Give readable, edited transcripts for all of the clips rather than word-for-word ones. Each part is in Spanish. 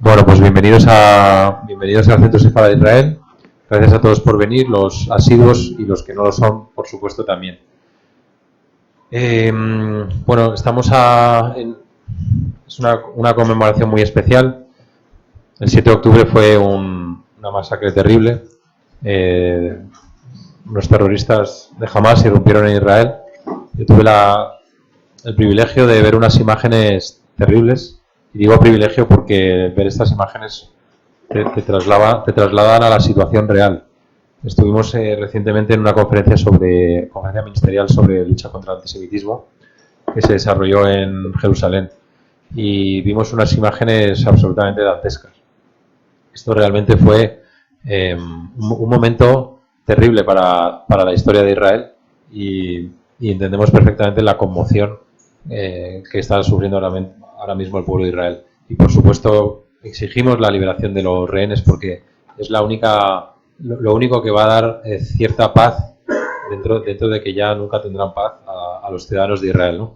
Bueno, pues bienvenidos al Centro Sefardí de Israel. Gracias a todos por venir, los asiduos y los que no lo son, por supuesto, también. Bueno, estamos es una conmemoración muy especial. El 7 de octubre fue una masacre terrible. Los terroristas de Hamas irrumpieron en Israel. Yo tuve el privilegio de ver unas imágenes terribles. Y digo privilegio porque ver estas imágenes te trasladan a la situación real. Estuvimos recientemente en una conferencia ministerial sobre lucha contra el antisemitismo que se desarrolló en Jerusalén y vimos unas imágenes absolutamente dantescas. Esto realmente fue un momento terrible para la historia de Israel y entendemos perfectamente la conmoción que está sufriendo ahora mismo el pueblo de Israel. Y por supuesto exigimos la liberación de los rehenes porque es lo único que va a dar cierta paz dentro de que ya nunca tendrán paz a los ciudadanos de Israel, ¿no?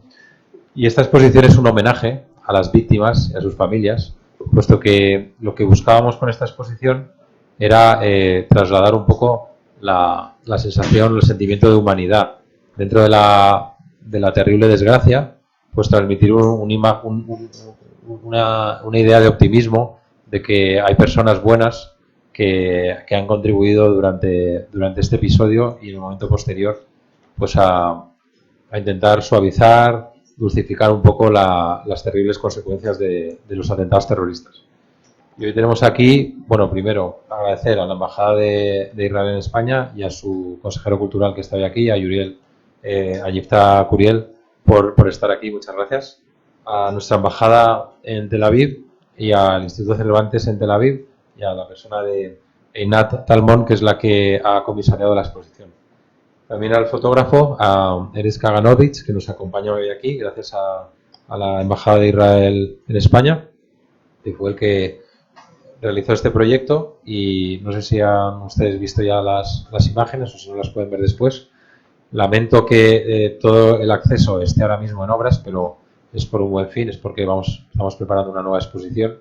Y esta exposición es un homenaje a las víctimas y a sus familias, puesto que lo que buscábamos con esta exposición era trasladar un poco la sensación, el sentimiento de humanidad dentro de la terrible desgracia, pues transmitir una idea de optimismo de que hay personas buenas que han contribuido durante este episodio y en el momento posterior pues a intentar suavizar, dulcificar un poco las terribles consecuencias de los atentados terroristas. Y hoy tenemos aquí, bueno, primero agradecer a la Embajada de Israel en España y a su consejero cultural que está hoy aquí, a Yuriel, a Yifta Curiel, por estar aquí, muchas gracias. A nuestra embajada en Tel Aviv y al Instituto Cervantes en Tel Aviv y a la persona de Einat Talmon, que es la que ha comisariado la exposición. También al fotógrafo, a Erez Kaganovich, que nos acompaña hoy aquí, gracias a la Embajada de Israel en España, que fue el que realizó este proyecto. Y no sé si han ustedes visto ya las imágenes o si no las pueden ver después. Lamento que todo el acceso esté ahora mismo en obras, pero es por un buen fin, es porque estamos preparando una nueva exposición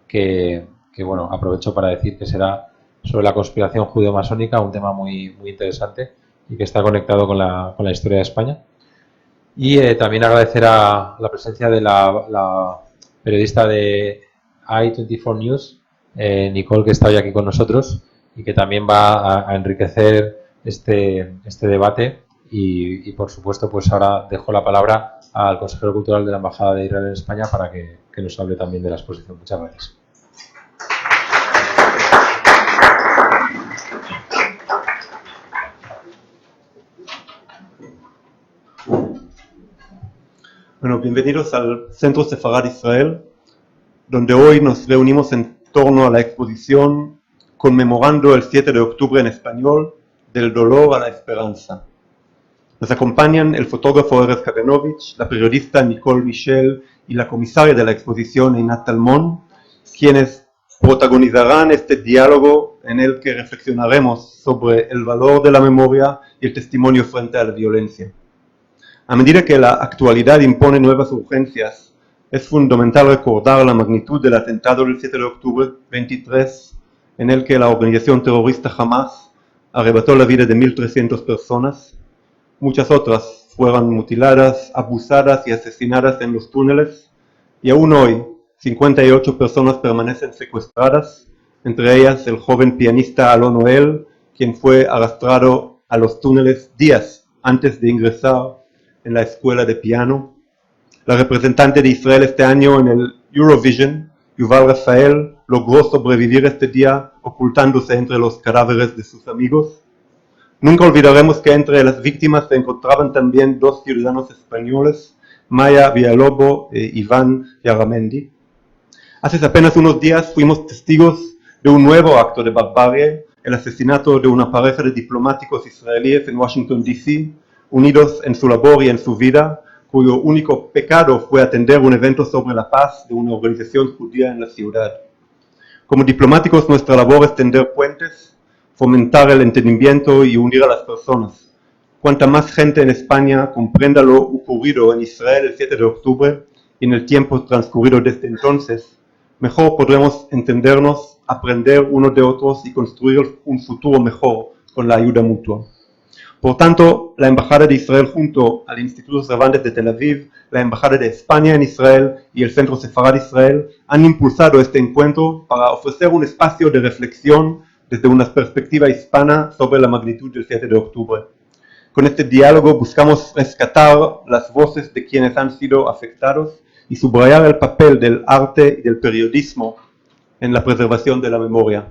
que bueno, aprovecho para decir que será sobre la conspiración judeo-masónica, un tema muy, muy interesante y que está conectado con la historia de España. Y también agradecer a la presencia de la periodista de i24 News, Nicole, que está hoy aquí con nosotros y que también va a enriquecer este debate. Y por supuesto, pues ahora dejo la palabra al consejero cultural de la Embajada de Israel en España para que nos hable también de la exposición. Muchas gracias. Bueno, bienvenidos al Centro Sefardí Israel, donde hoy nos reunimos en torno a la exposición conmemorando el 7 de octubre en español, del dolor a la esperanza. Nos acompañan el fotógrafo Erez Kaganovich, la periodista Nicole Michel y la comisaria de la exposición Einat Talmon, quienes protagonizarán este diálogo en el que reflexionaremos sobre el valor de la memoria y el testimonio frente a la violencia. A medida que la actualidad impone nuevas urgencias, es fundamental recordar la magnitud del atentado del 7 de octubre 23, en el que la organización terrorista Hamas arrebató la vida de 1.300 personas. Muchas otras fueron mutiladas, abusadas y asesinadas en los túneles, y aún hoy 58 personas permanecen secuestradas, entre ellas el joven pianista Alon Noel, quien fue arrastrado a los túneles días antes de ingresar en la escuela de piano. La representante de Israel este año en el Eurovision, Yuval Rafael, logró sobrevivir este día ocultándose entre los cadáveres de sus amigos. Nunca olvidaremos que entre las víctimas se encontraban también dos ciudadanos españoles, Maya Villalobos e Iván Yaramendi. Hace apenas unos días fuimos testigos de un nuevo acto de barbarie, el asesinato de una pareja de diplomáticos israelíes en Washington, D.C., unidos en su labor y en su vida, cuyo único pecado fue atender un evento sobre la paz de una organización judía en la ciudad. Como diplomáticos, nuestra labor es tender puentes, fomentar el entendimiento y unir a las personas. Cuanta más gente en España comprenda lo ocurrido en Israel el 7 de octubre y en el tiempo transcurrido desde entonces, mejor podremos entendernos, aprender unos de otros y construir un futuro mejor con la ayuda mutua. Por tanto, la Embajada de Israel junto al Instituto Cervantes de Tel Aviv, la Embajada de España en Israel y el Centro Sefarad Israel han impulsado este encuentro para ofrecer un espacio de reflexión desde una perspectiva hispana sobre la magnitud del 7 de octubre. Con este diálogo buscamos rescatar las voces de quienes han sido afectados y subrayar el papel del arte y del periodismo en la preservación de la memoria.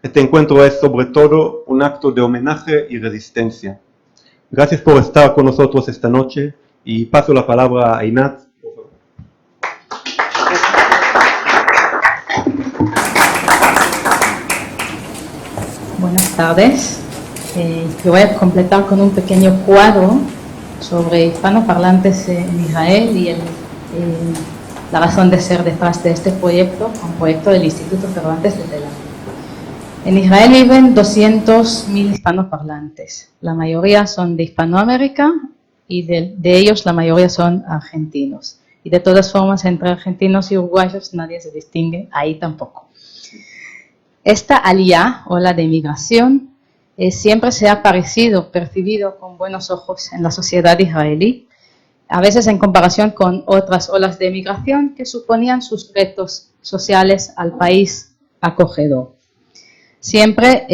Este encuentro es sobre todo un acto de homenaje y resistencia. Gracias por estar con nosotros esta noche y paso la palabra a Einat. Buenas tardes. Yo voy a completar con un pequeño cuadro sobre hispanoparlantes en Israel y la razón de ser detrás de este proyecto, un proyecto del Instituto Cervantes de Tel Aviv. En Israel viven 200.000 hispanoparlantes. La mayoría son de Hispanoamérica y de ellos la mayoría son argentinos. Y de todas formas, entre argentinos y uruguayos nadie se distingue, ahí tampoco. Esta aliyá, ola de inmigración, siempre se ha percibido con buenos ojos en la sociedad israelí, a veces en comparación con otras olas de migración que suponían sus retos sociales al país acogedor. Siempre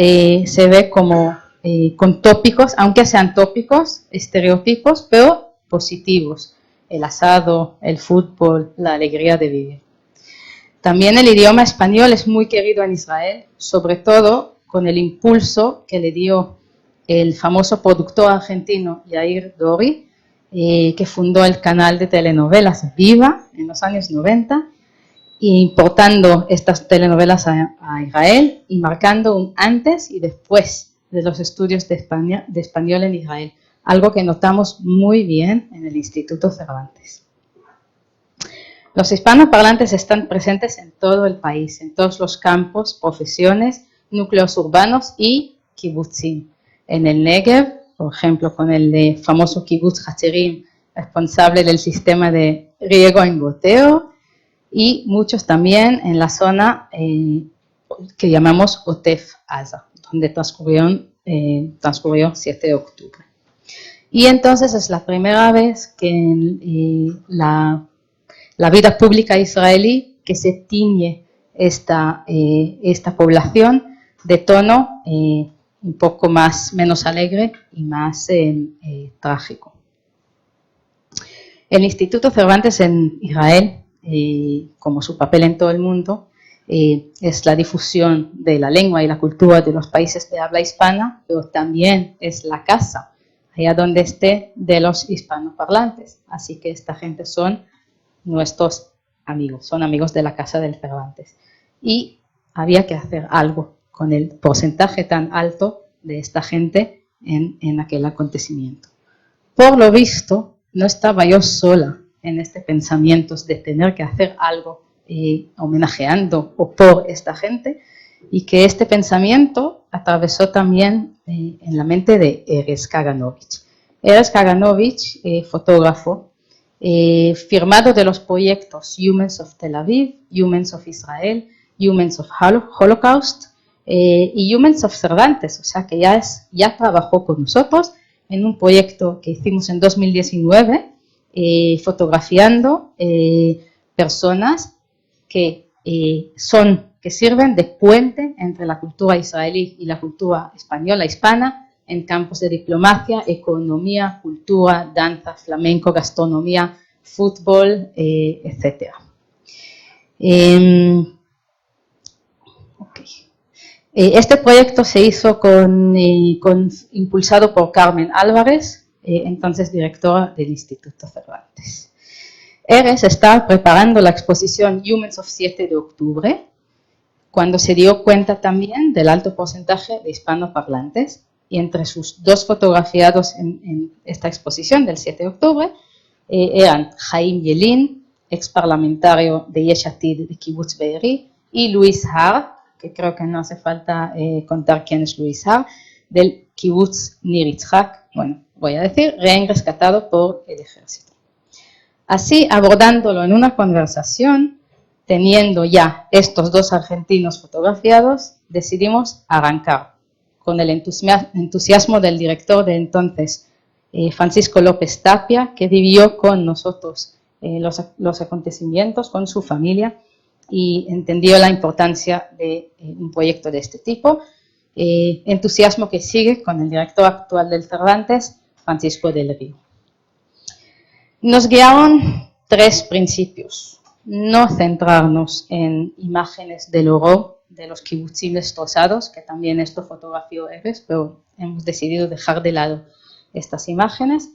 se ve como con tópicos, aunque sean tópicos, estereotipos, pero positivos. El asado, el fútbol, la alegría de vivir. También el idioma español es muy querido en Israel, sobre todo con el impulso que le dio el famoso productor argentino Yair Dori, que fundó el canal de telenovelas Viva en los años 90, importando estas telenovelas a Israel y marcando un antes y después de los estudios de español en Israel, algo que notamos muy bien en el Instituto Cervantes. Los hispanoparlantes están presentes en todo el país, en todos los campos, profesiones, núcleos urbanos y kibutzim. En el Negev, por ejemplo, con el famoso kibutz Hatzerim, responsable del sistema de riego en goteo, y muchos también en la zona que llamamos Otef Aza, donde transcurrió 7 de octubre. Y entonces es la primera vez que la vida pública israelí que se tiñe esta población de tono un poco menos alegre y más trágico. El Instituto Cervantes en Israel, como su papel en todo el mundo, es la difusión de la lengua y la cultura de los países de habla hispana, pero también es la casa, allá donde esté, de los hispanoparlantes. Así que esta gente son nuestros amigos, son amigos de la casa del Cervantes. Y había que hacer algo con el porcentaje tan alto de esta gente en aquel acontecimiento. Por lo visto, no estaba yo sola en este pensamiento de tener que hacer algo homenajeando o por esta gente, y que este pensamiento atravesó también en la mente de Erez Kaganovich. Erez Kaganovich, fotógrafo, firmado de los proyectos Humans of Tel Aviv, Humans of Israel, Humans of Holocaust y Humans of Cervantes, o sea que ya trabajó con nosotros en un proyecto que hicimos en 2019, fotografiando personas que sirven de puente entre la cultura israelí y la cultura española hispana en campos de diplomacia, economía, cultura, danza, flamenco, gastronomía, fútbol, etc. Este proyecto se hizo impulsado por Carmen Álvarez, entonces directora del Instituto Cervantes. Erez estaba preparando la exposición Humans of 7 de octubre, cuando se dio cuenta también del alto porcentaje de hispanoparlantes, y entre sus dos fotografiados en esta exposición del 7 de octubre eran Chaim Yelin, ex parlamentario de Yesh Atid de Kibbutz Be'eri, y Luis Har, que creo que no hace falta contar quién es Luis Har, del Kibbutz Nir Yitzhak, bueno, voy a decir, rehén rescatado por el ejército. Así, abordándolo en una conversación, teniendo ya estos dos argentinos fotografiados, decidimos arrancar con el entusiasmo del director de entonces, Francisco López Tapia, que vivió con nosotros los acontecimientos, con su familia, y entendió la importancia de un proyecto de este tipo. Entusiasmo que sigue con el director actual del Cervantes, Francisco del Río. Nos guiaron tres principios: no centrarnos en imágenes del horror de los kibutzim destrozados, que también esto fotografió Eves, pero hemos decidido dejar de lado estas imágenes.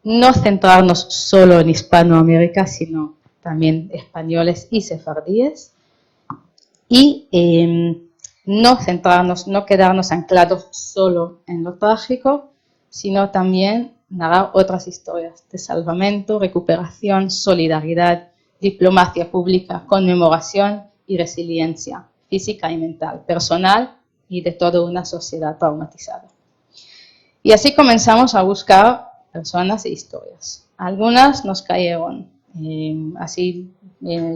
No centrarnos solo en Hispanoamérica, sino también españoles y sefardíes. Y no quedarnos anclados solo en lo trágico, sino también narrar otras historias de salvamento, recuperación, solidaridad, diplomacia pública, conmemoración y resiliencia física y mental, personal y de toda una sociedad traumatizada. Y así comenzamos a buscar personas e historias. Algunas nos cayeron,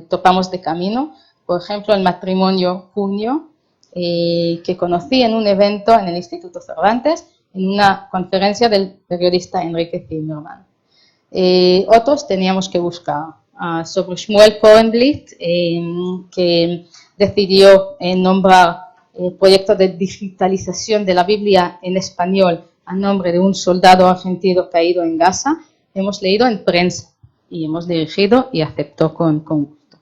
topamos de camino. Por ejemplo, el matrimonio Junio, que conocí en un evento en el Instituto Cervantes, en una conferencia del periodista Enrique Zimmermann. Otros teníamos que buscar sobre Shmuel Cohenblit, que decidió nombrar el proyecto de digitalización de la Biblia en español a nombre de un soldado argentino caído en Gaza. Hemos leído en prensa y hemos dirigido y aceptó con gusto.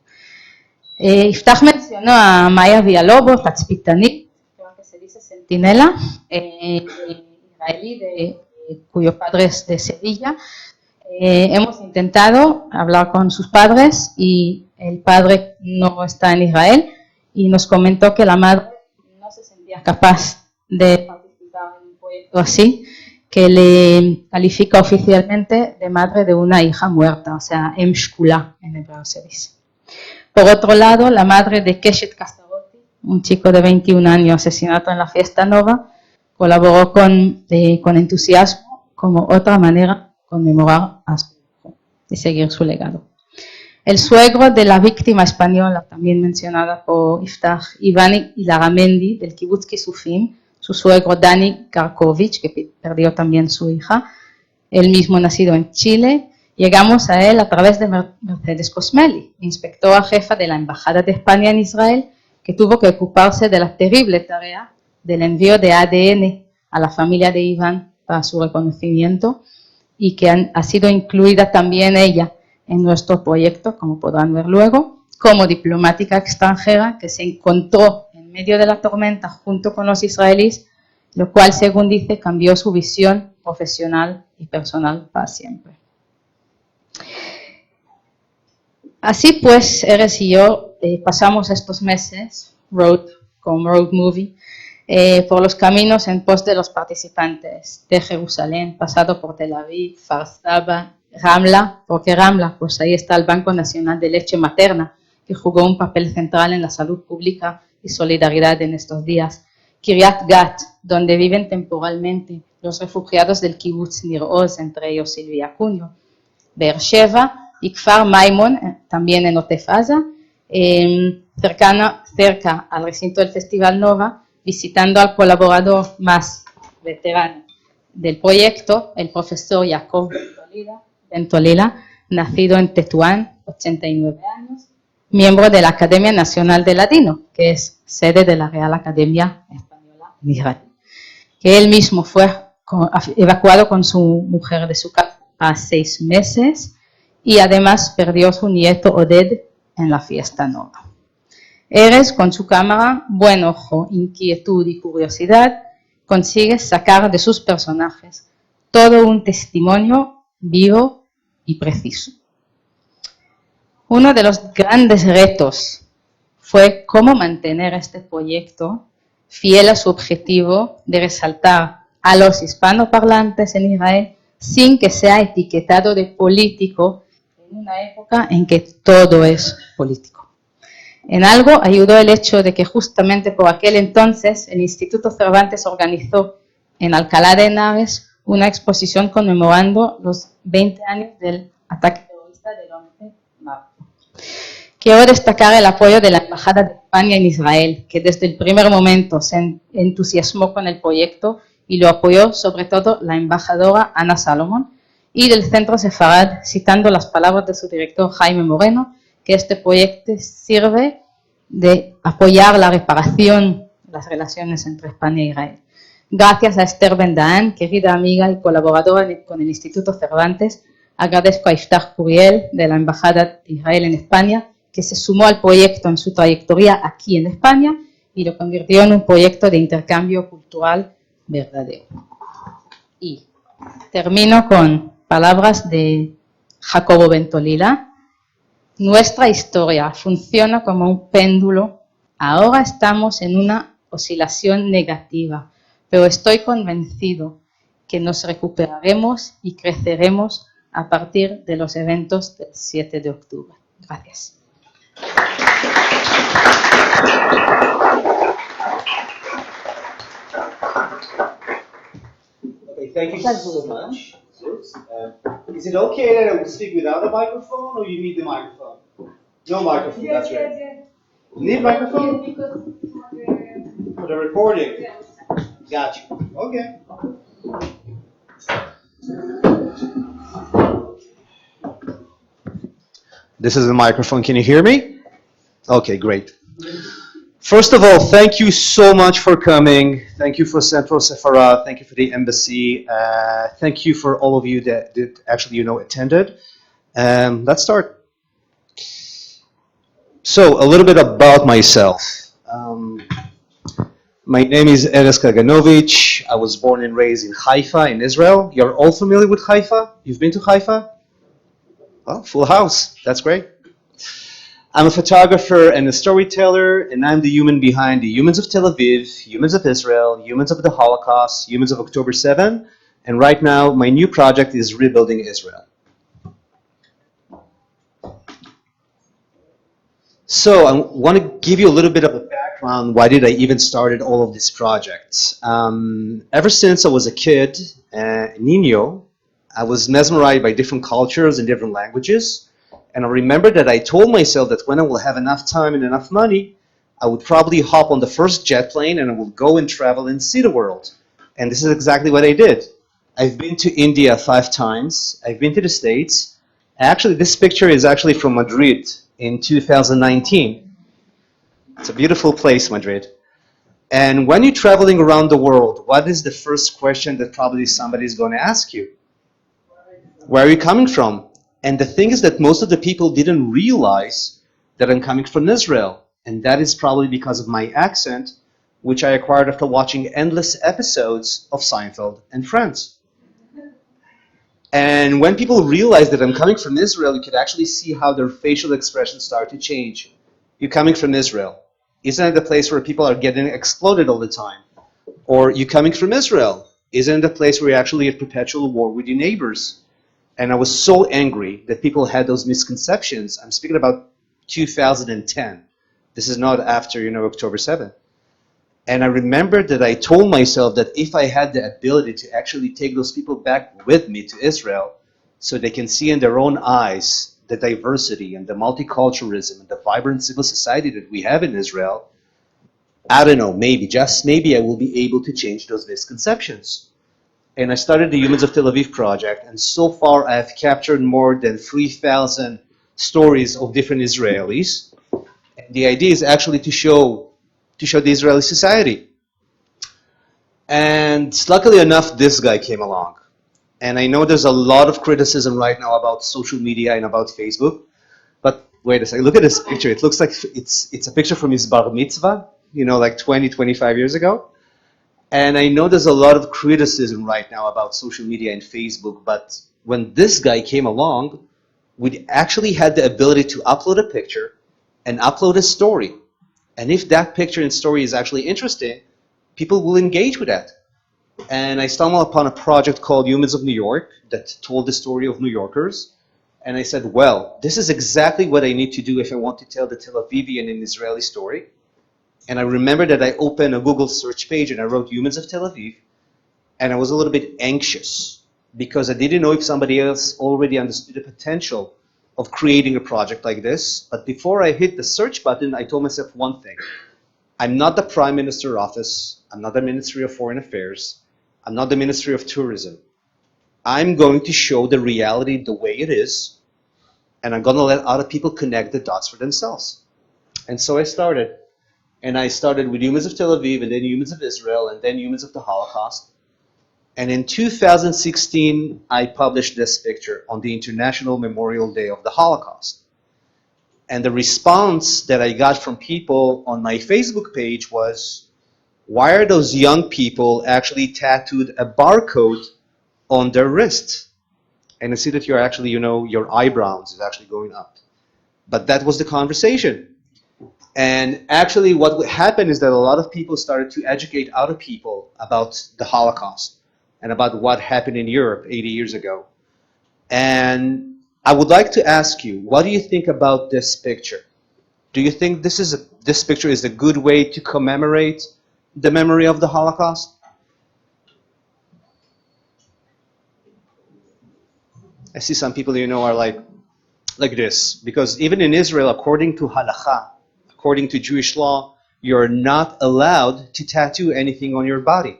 Iftach mencionó a Maya Villalobos, Tatzpitanit, creo que se dice centinela, israelí, cuyo padre es de Sevilla. Hemos intentado hablar con sus padres y el padre no está en Israel y nos comentó que la madre no se sentía capaz de participar en un proyecto así, que le califica oficialmente de madre de una hija muerta, o sea, Em Shkula en hebreo se dice. Por otro lado, la madre de Keshet Kastaroti, un chico de 21 años asesinado en la Fiesta Nova, colaboró con entusiasmo como otra manera de conmemorar a su hijo y seguir su legado. El suegro de la víctima española, también mencionada por Iftach, Iván Ilaramendi, del Kibbutz Kisufim, su suegro Dani Karkovich, que perdió también su hija, él mismo nacido en Chile. Llegamos a él a través de Mercedes Cosmeli, inspectora jefa de la Embajada de España en Israel, que tuvo que ocuparse de la terrible tarea del envío de ADN a la familia de Iván para su reconocimiento, y que ha sido incluida también ella en nuestro proyecto, como podrán ver luego, como diplomática extranjera que se encontró en medio de la tormenta junto con los israelíes, lo cual, según dice, cambió su visión profesional y personal para siempre. Así pues, Erez y yo pasamos estos meses, como road movie, por los caminos en pos de los participantes de Jerusalén, pasado por Tel Aviv, Kfar Saba, Ramla. ¿Por qué Ramla? Pues ahí está el Banco Nacional de Leche Materna, que jugó un papel central en la salud pública y solidaridad en estos días. Kiryat Gat, donde viven temporalmente los refugiados del Kibbutz Nir Oz, entre ellos Silvia Acuño. Beersheva y Kfar Maimon, también en Otef Aza, cerca al recinto del Festival Nova, visitando al colaborador más veterano del proyecto, el profesor Yaakov Bentolila, nacido en Tetuán, 89 años, miembro de la Academia Nacional de Ladino, que es sede de la Real Academia Española en Israel, que él mismo fue evacuado con su mujer de su casa a 6 meses y además perdió a su nieto Oded en la Fiesta Nova. Erez, con su cámara, buen ojo, inquietud y curiosidad, consigue sacar de sus personajes todo un testimonio vivo y preciso. Uno de los grandes retos fue cómo mantener este proyecto fiel a su objetivo de resaltar a los hispanoparlantes en Israel sin que sea etiquetado de político en una época en que todo es político. En algo ayudó el hecho de que justamente por aquel entonces el Instituto Cervantes organizó en Alcalá de Henares una exposición conmemorando los 20 años del ataque terrorista del 11 de marzo, Quiero destacar el apoyo de la Embajada de España en Israel, que desde el primer momento se entusiasmó con el proyecto y lo apoyó sobre todo la embajadora Ana Salomón, y del Centro Sefarad, citando las palabras de su director Jaime Moreno, que este proyecto sirve de apoyar la reparación de las relaciones entre España e Israel. Gracias a Esther Ben-Daan, querida amiga y colaboradora con el Instituto Cervantes, agradezco a Iftach Curiel de la Embajada de Israel en España, que se sumó al proyecto en su trayectoria aquí en España y lo convirtió en un proyecto de intercambio cultural verdadero. Y termino con palabras de Jacobo Bentolila. Nuestra historia funciona como un péndulo. Ahora estamos en una oscilación negativa, pero estoy convencido que nos recuperaremos y creceremos a partir de los eventos del 7 de octubre. Gracias. Okay, thank you so much. Is it okay that I will speak without a microphone, or you need the microphone? No microphone, that's right. Need microphone? For the recording? Gotcha. Okay. This is the microphone. Can you hear me? Okay, great. First of all, thank you so much for coming. Thank you for Central Sefarad. Thank you for the embassy. Thank you for all of you that actually, attended. Let's start. So, a little bit about myself. My name is Erez Kaganovich. I was born and raised in Haifa, in Israel. You're all familiar with Haifa? You've been to Haifa? Well, full house. That's great. I'm a photographer and a storyteller, and I'm the human behind the Humans of Tel Aviv, Humans of Israel, Humans of the Holocaust, Humans of October 7, and right now my new project is Rebuilding Israel. So I want to give you a little bit of a background. Why did I even started all of these projects? Ever since I was a kid, Nino, I was mesmerized by different cultures and different languages. And I remember that I told myself that when I will have enough time and enough money, I would probably hop on the first jet plane and I will go and travel and see the world. And this is exactly what I did. I've been to India 5 times. I've been to the States. Actually, this picture is actually from Madrid in 2019. It's a beautiful place, Madrid. And when you're traveling around the world, what is the first question that probably somebody is going to ask you? Where are you coming from? And the thing is that most of the people didn't realize that I'm coming from Israel. And that is probably because of my accent, which I acquired after watching endless episodes of Seinfeld and Friends. And when people realize that I'm coming from Israel, you could actually see how their facial expressions start to change. You're coming from Israel. Isn't it the place where people are getting exploded all the time? Or you're coming from Israel. Isn't it the place where you're actually at perpetual war with your neighbors? And I was so angry that people had those misconceptions. I'm speaking about 2010. This is not after, October 7th. And I remember that I told myself that if I had the ability to actually take those people back with me to Israel so they can see in their own eyes the diversity and the multiculturalism and the vibrant civil society that we have in Israel, I don't know, maybe, just maybe I will be able to change those misconceptions. And I started the Humans of Tel Aviv project, and so far I have captured more than 3,000 stories of different Israelis. And the idea is actually to show the Israeli society. And luckily enough, this guy came along. And I know there's a lot of criticism right now about social media and about Facebook. But wait a second, look at this picture. It looks like it's a picture from his bar mitzvah, like 20, 25 years ago. And I know there's a lot of criticism right now about social media and Facebook, but when this guy came along, we actually had the ability to upload a picture and upload a story. And if that picture and story is actually interesting, people will engage with that. And I stumbled upon a project called Humans of New York that told the story of New Yorkers. And I said, well, this is exactly what I need to do if I want to tell the Tel Avivian and Israeli story. And I remember that I opened a Google search page and I wrote Humans of Tel Aviv. And I was a little bit anxious because I didn't know if somebody else already understood the potential of creating a project like this. But before I hit the search button, I told myself one thing. I'm not the Prime Minister's office. I'm not the Ministry of Foreign Affairs. I'm not the Ministry of Tourism. I'm going to show the reality the way it is, and I'm going to let other people connect the dots for themselves. And so I started. And I started with Humans of Tel Aviv, and then Humans of Israel, and then Humans of the Holocaust. And in 2016, I published this picture on the International Memorial Day of the Holocaust. And the response that I got from people on my Facebook page was, why are those young people actually tattooed a barcode on their wrist? And I see that you're actually, your eyebrows is actually going up. But that was the conversation. And actually what happened is that a lot of people started to educate other people about the Holocaust and about what happened in Europe 80 years ago. And I would like to ask you, what do you think about this picture? Do you think this picture is a good way to commemorate the memory of the Holocaust? I see some people, are like this, because even in Israel, according to halakha, according to Jewish law, you're not allowed to tattoo anything on your body.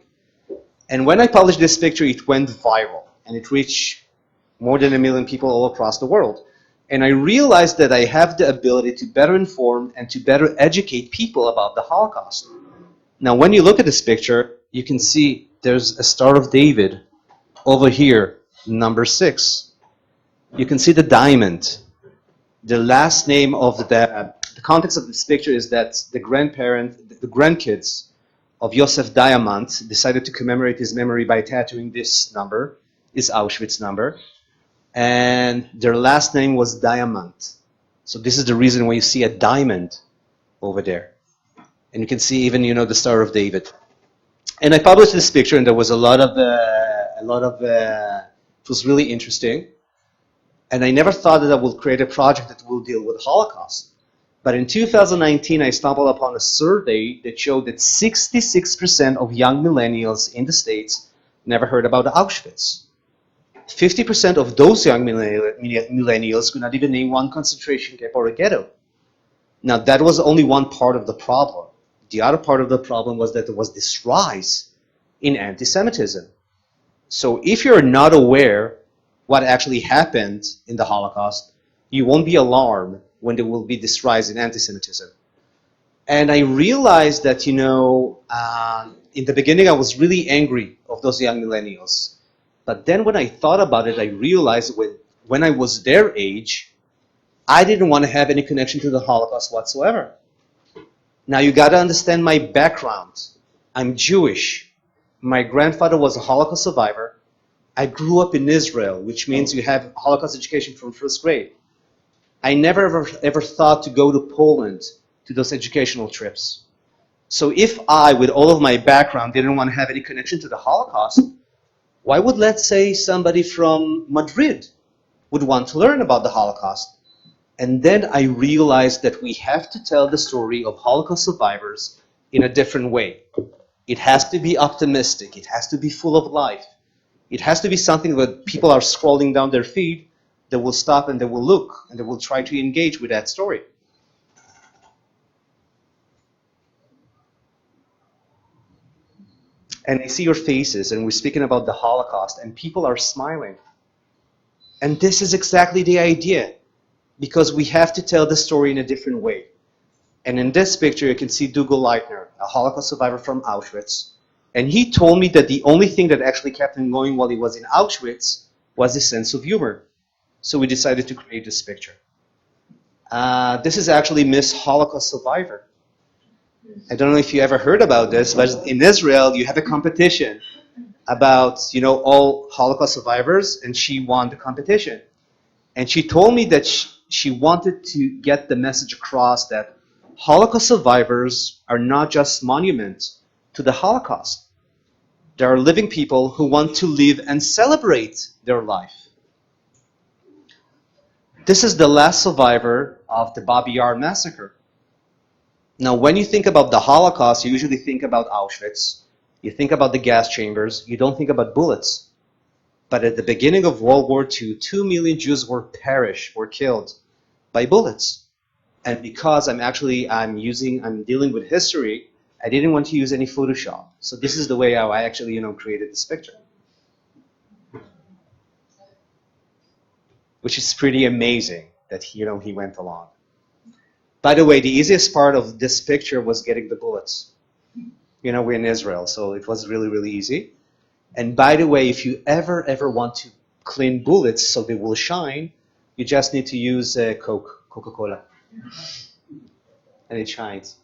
And when I published this picture, it went viral, and it reached more than 1 million people all across the world. And I realized that I have the ability to better inform and to better educate people about the Holocaust. Now, when you look at this picture, you can see there's a Star of David over here, number 6. You can see the diamond. The last name of the context of this picture is that the grandkids of Yosef Diamant decided to commemorate his memory by tattooing this number, his Auschwitz number, and their last name was Diamant. So this is the reason why you see a diamond over there. And you can see even, the Star of David. And I published this picture, and there was it was really interesting. And I never thought that I would create a project that will deal with Holocaust. But in 2019, I stumbled upon a survey that showed that 66% of young millennials in the States never heard about Auschwitz. 50% of those young millennials could not even name one concentration camp or a ghetto. Now, that was only one part of the problem. The other part of the problem was that there was this rise in anti-Semitism. So if you're not aware what actually happened in the Holocaust, you won't be alarmed when there will be this rise in anti-Semitism. And I realized that, in the beginning I was really angry of those young millennials. But then when I thought about it, I realized when I was their age, I didn't want to have any connection to the Holocaust whatsoever. Now you got to understand my background. I'm Jewish. My grandfather was a Holocaust survivor. I grew up in Israel, which means you have Holocaust education from first grade. I never ever thought to go to Poland to those educational trips. So if I, with all of my background, didn't want to have any connection to the Holocaust, why would, let's say, somebody from Madrid would want to learn about the Holocaust? And then I realized that we have to tell the story of Holocaust survivors in a different way. It has to be optimistic. It has to be full of life. It has to be something that people are scrolling down their feed, they will stop and they will look and they will try to engage with that story. And I see your faces, and we're speaking about the Holocaust, and people are smiling. And this is exactly the idea, because we have to tell the story in a different way. And in this picture, you can see Dougal Leitner, a Holocaust survivor from Auschwitz. And he told me that the only thing that actually kept him going while he was in Auschwitz was his sense of humor. So we decided to create this picture. This is actually Miss Holocaust Survivor. I don't know if you ever heard about this, but in Israel, you have a competition about, all Holocaust survivors, and she won the competition. And she told me that she wanted to get the message across that Holocaust survivors are not just monuments to the Holocaust. There are living people who want to live and celebrate their life. This is the last survivor of the Babi Yar massacre. Now, when you think about the Holocaust, you usually think about Auschwitz. You think about the gas chambers. You don't think about bullets. But at the beginning of World War II, 2 million Jews were killed by bullets. And because I'm dealing with history, I didn't want to use any Photoshop. So this is the way how I actually, created this picture. Which is pretty amazing that he went along. By the way, the easiest part of this picture was getting the bullets. We're in Israel, so it was really, really easy. And by the way, if you ever want to clean bullets so they will shine, you just need to use Coca-Cola. And it shines.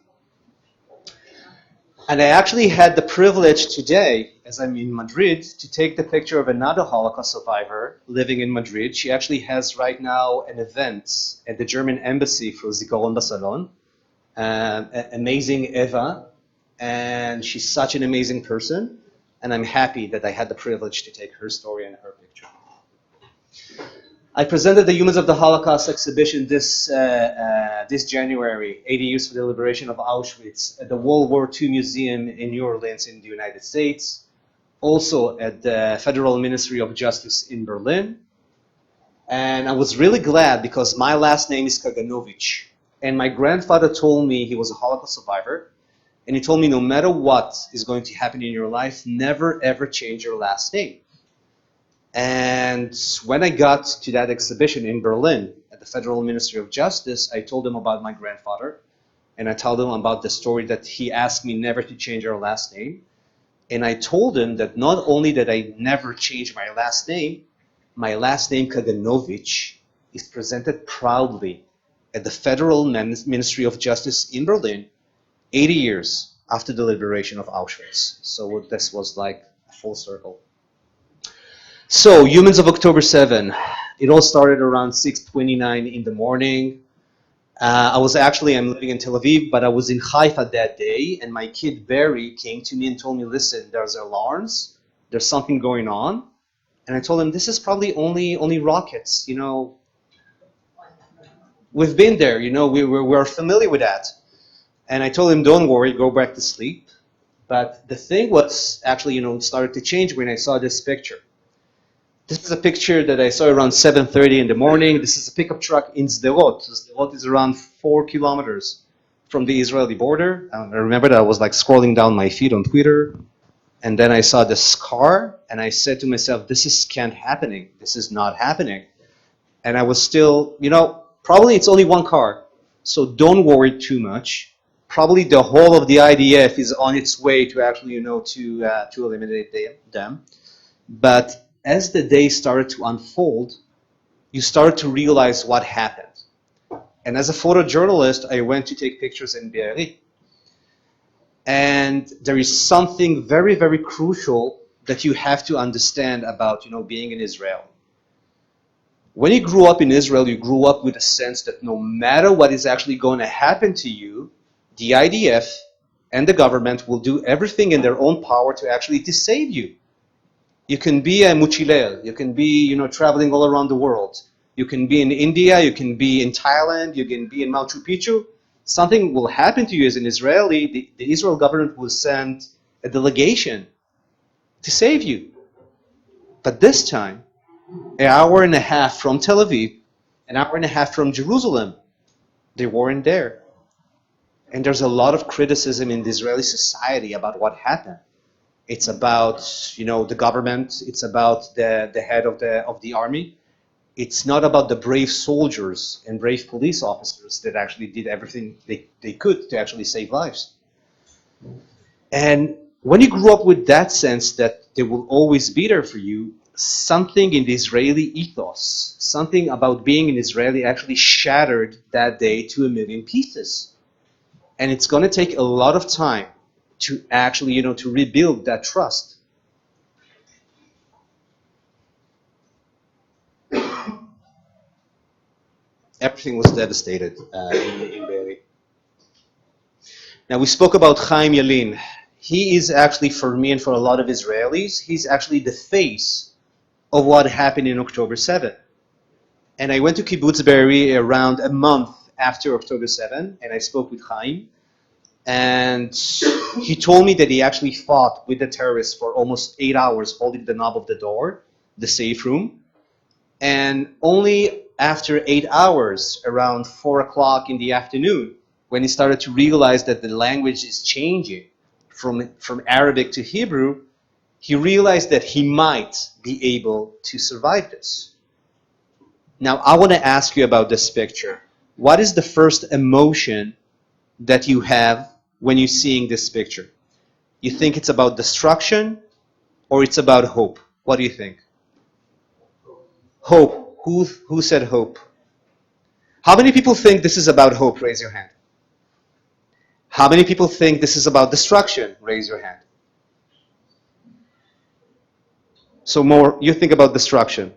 And I actually had the privilege today, as I'm in Madrid, to take the picture of another Holocaust survivor living in Madrid. She actually has right now an event at the German embassy for Zikaron Basalon. Amazing Eva. And she's such an amazing person. And I'm happy that I had the privilege to take her story and her picture. I presented the Humans of the Holocaust exhibition this January, 80 Years for the Liberation of Auschwitz, at the World War II Museum in New Orleans in the United States, also at the Federal Ministry of Justice in Berlin. And I was really glad because my last name is Kaganovich. And my grandfather told me he was a Holocaust survivor. And he told me no matter what is going to happen in your life, never ever change your last name. And when I got to that exhibition in Berlin at the Federal Ministry of Justice, I told them about my grandfather. And I told them about the story that he asked me never to change our last name. And I told him that not only did I never change my last name Kaganovich is presented proudly at the Federal Ministry of Justice in Berlin 80 years after the liberation of Auschwitz. So this was like a full circle. So, Humans of October 7. It all started around 6:29 in the morning. I'm living in Tel Aviv, but I was in Haifa that day, and my kid Barry came to me and told me, listen, there's alarms, there's something going on. And I told him, this is probably only rockets, We've been there, we're familiar with that. And I told him, don't worry, go back to sleep. But the thing was actually, started to change when I saw this picture. This is a picture that I saw around 7:30 in the morning. This is a pickup truck in Sderot. Sderot is around 4 kilometers from the Israeli border. I remember that I was like scrolling down my feed on Twitter. And then I saw this car, and I said to myself, this can't happening. This is not happening. And I was still, probably it's only one car. So don't worry too much. Probably the whole of the IDF is on its way to actually, to eliminate them. But as the day started to unfold, you started to realize what happened. And as a photojournalist, I went to take pictures in Be'eri. And there is something very, very crucial that you have to understand about, being in Israel. When you grew up in Israel, you grew up with a sense that no matter what is actually going to happen to you, the IDF and the government will do everything in their own power to save you. You can be a mochilel, you can be, traveling all around the world. You can be in India, you can be in Thailand, you can be in Machu Picchu. Something will happen to you as an Israeli, the Israel government will send a delegation to save you. But this time, an hour and a half from Tel Aviv, an hour and a half from Jerusalem, they weren't there. And there's a lot of criticism in the Israeli society about what happened. It's about, the government. It's about the head of the army. It's not about the brave soldiers and brave police officers that actually did everything they could to actually save lives. And when you grew up with that sense that they will always be there for you, something in the Israeli ethos, something about being an Israeli actually shattered that day to a million pieces. And it's going to take a lot of time to actually, to rebuild that trust. Everything was devastated in Be'eri. Now, we spoke about Chaim Yalin. He is actually, for me and for a lot of Israelis, he's actually the face of what happened in October 7. And I went to Kibbutz Be'eri around a month after October 7, and I spoke with Chaim. And he told me that he actually fought with the terrorists for almost 8 hours, holding the knob of the door, the safe room, and only after 8 hours, around 4 o'clock in the afternoon, when he started to realize that the language is changing from Arabic to Hebrew, he realized that he might be able to survive this. Now, I want to ask you about this picture. What is the first emotion that you have when you're seeing this picture? You think it's about destruction or it's about hope? What do you think? Hope. Who said hope? How many people think this is about hope? Raise your hand. How many people think this is about destruction? Raise your hand. So more, you think about destruction.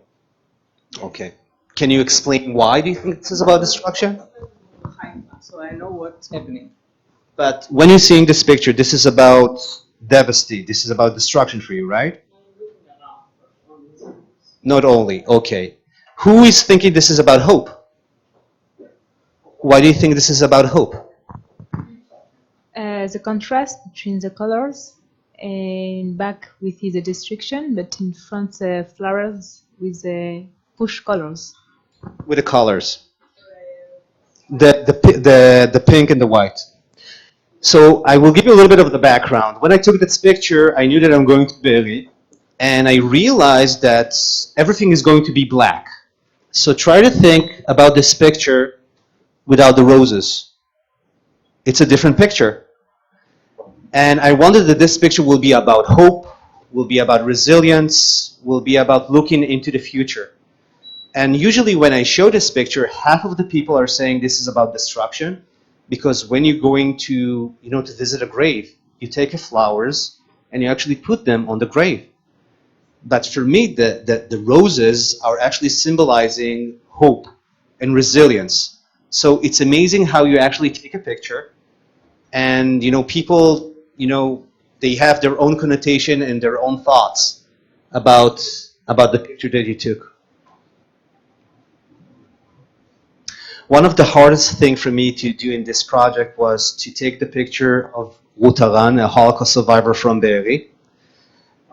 Okay. Can you explain why do you think this is about destruction? So I know what's happening. But when you're seeing this picture, this is about devastation. This is about destruction for you, right? Not only. Okay. Who is thinking this is about hope? Why do you think this is about hope? The contrast between the colors, and back we see the destruction, but in front flowers with the push colors. With the colors. The pink and the white. So I will give you a little bit of the background. When I took this picture, I knew that I'm going to Be'eri, and I realized that everything is going to be black. So try to think about this picture without the roses. It's a different picture. And I wondered that this picture will be about hope, will be about resilience, will be about looking into the future. And usually when I show this picture, half of the people are saying this is about destruction, because when you're going to, to visit a grave, you take flowers and you actually put them on the grave. But for me, the roses are actually symbolizing hope and resilience. So it's amazing how you actually take a picture and, people, they have their own connotation and their own thoughts about the picture that you took. One of the hardest things for me to do in this project was to take the picture of Ruth Aran, a Holocaust survivor from Be'eri.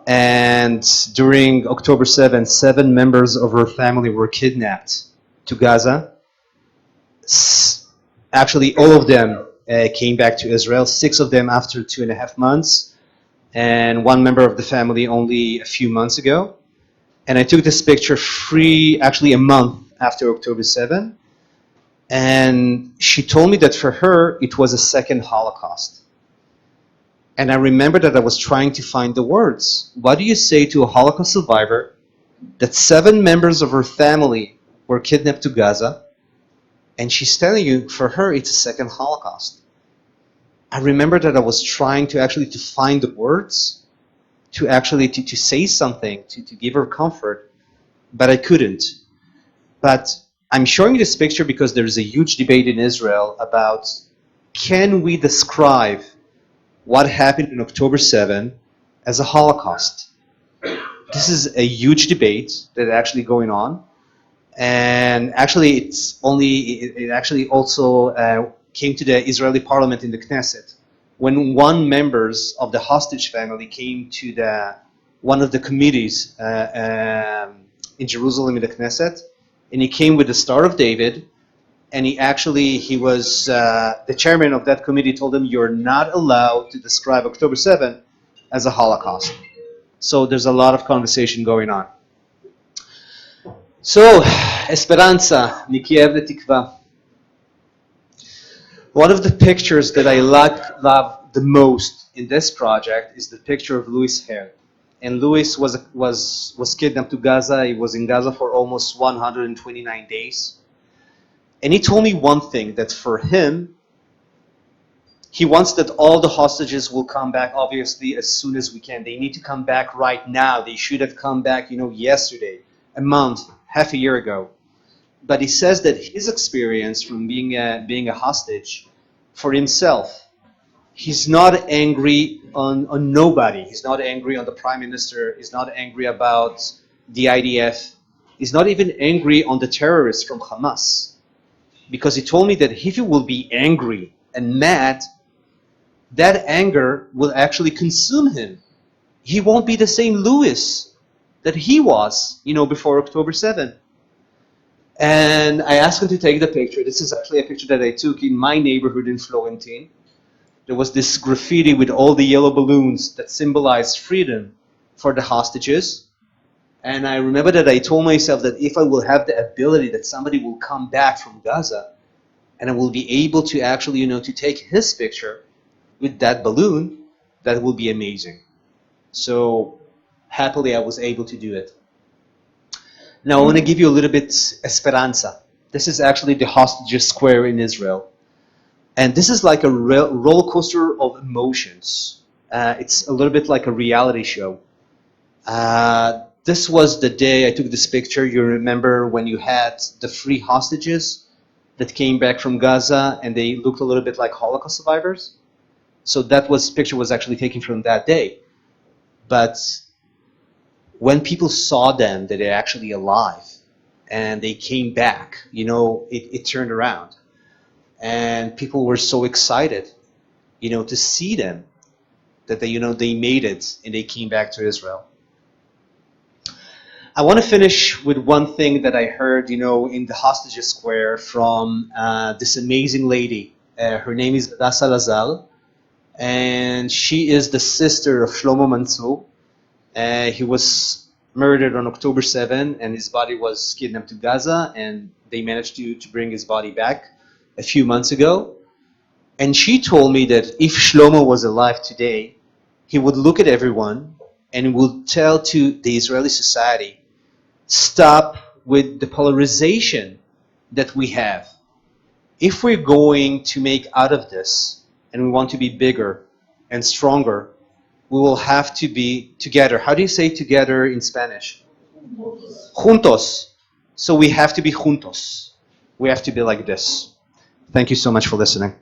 And during October 7th, 7 members of her family were kidnapped to Gaza. Actually, all of them came back to Israel, 6 of them after 2.5 months, and 1 member of the family only a few months ago. And I took this picture actually a month after October 7th. And she told me that for her, it was a second Holocaust. And I remember that I was trying to find the words. What do you say to a Holocaust survivor that 7 members of her family were kidnapped to Gaza, and she's telling you, for her, it's a second Holocaust? I remember that I was trying to find the words to say something, to give her comfort, but I couldn't. But I'm showing this picture because there's a huge debate in Israel about, can we describe what happened on October 7 as a Holocaust? This is a huge debate that's actually going on. And actually, it actually also came to the Israeli parliament in the Knesset when 1 member of the hostage family came to one of the committees in Jerusalem in the Knesset, and he came with the Star of David, and he was the chairman of that committee told him, you're not allowed to describe October 7 as a Holocaust. So there's a lot of conversation going on. So, Esperanza, Mikiev Letikva. One of the pictures that I love the most in this project is the picture of Louis Hare. And Louis was kidnapped to Gaza. He was in Gaza for almost 129 days. And he told me one thing, that for him, he wants that all the hostages will come back, obviously, as soon as we can. They need to come back right now. They should have come back, yesterday, a month, half a year ago. But he says that his experience from being a hostage for himself, he's not angry on nobody. He's not angry on the prime minister. He's not angry about the IDF. He's not even angry on the terrorists from Hamas. Because he told me that if he will be angry and mad, that anger will actually consume him. He won't be the same Louis that he was, before October 7. And I asked him to take the picture. This is actually a picture that I took in my neighborhood in Florentine. There was this graffiti with all the yellow balloons that symbolized freedom for the hostages. And I remember that I told myself that if I will have the ability that somebody will come back from Gaza and I will be able to actually, to take his picture with that balloon, that will be amazing. So happily I was able to do it. Now I want to give you a little bit Esperanza. This is actually the hostages square in Israel. And this is like a roller coaster of emotions. It's a little bit like a reality show. This was the day I took this picture. You remember when you had the 3 hostages that came back from Gaza and they looked a little bit like Holocaust survivors? So that picture was actually taken from that day. But when people saw them, that they're actually alive and they came back, it turned around. And people were so excited, to see them, that they made it and they came back to Israel. I want to finish with one thing that I heard, in the hostages square from this amazing lady. Her name is Hadassah Lazal, and she is the sister of Shlomo Mansour. He was murdered on October 7, and his body was kidnapped to Gaza, and they managed to bring his body back a few months ago. And she told me that if Shlomo was alive today, he would look at everyone and would tell to the Israeli society, stop with the polarization that we have. If we're going to make out of this and we want to be bigger and stronger, we will have to be together. How do you say together in Spanish? Juntos. So we have to be juntos. We have to be like this. Thank you so much for listening.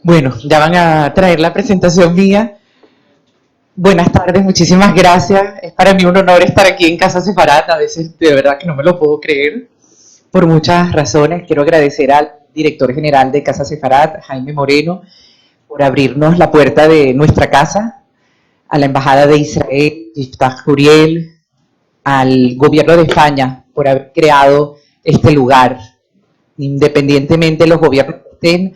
Bueno, ya van a traer la presentación mía. Buenas tardes, muchísimas gracias. Es para mí un honor estar aquí en Casa Sefarat. A veces de verdad que no me lo puedo creer, por muchas razones. Quiero agradecer al director general de Casa Sefarat, Jaime Moreno, por abrirnos la puerta de nuestra casa, a la Embajada de Israel, Yiftach Uriel, al Gobierno de España, por haber creado este lugar. Independientemente de los gobiernos que estén,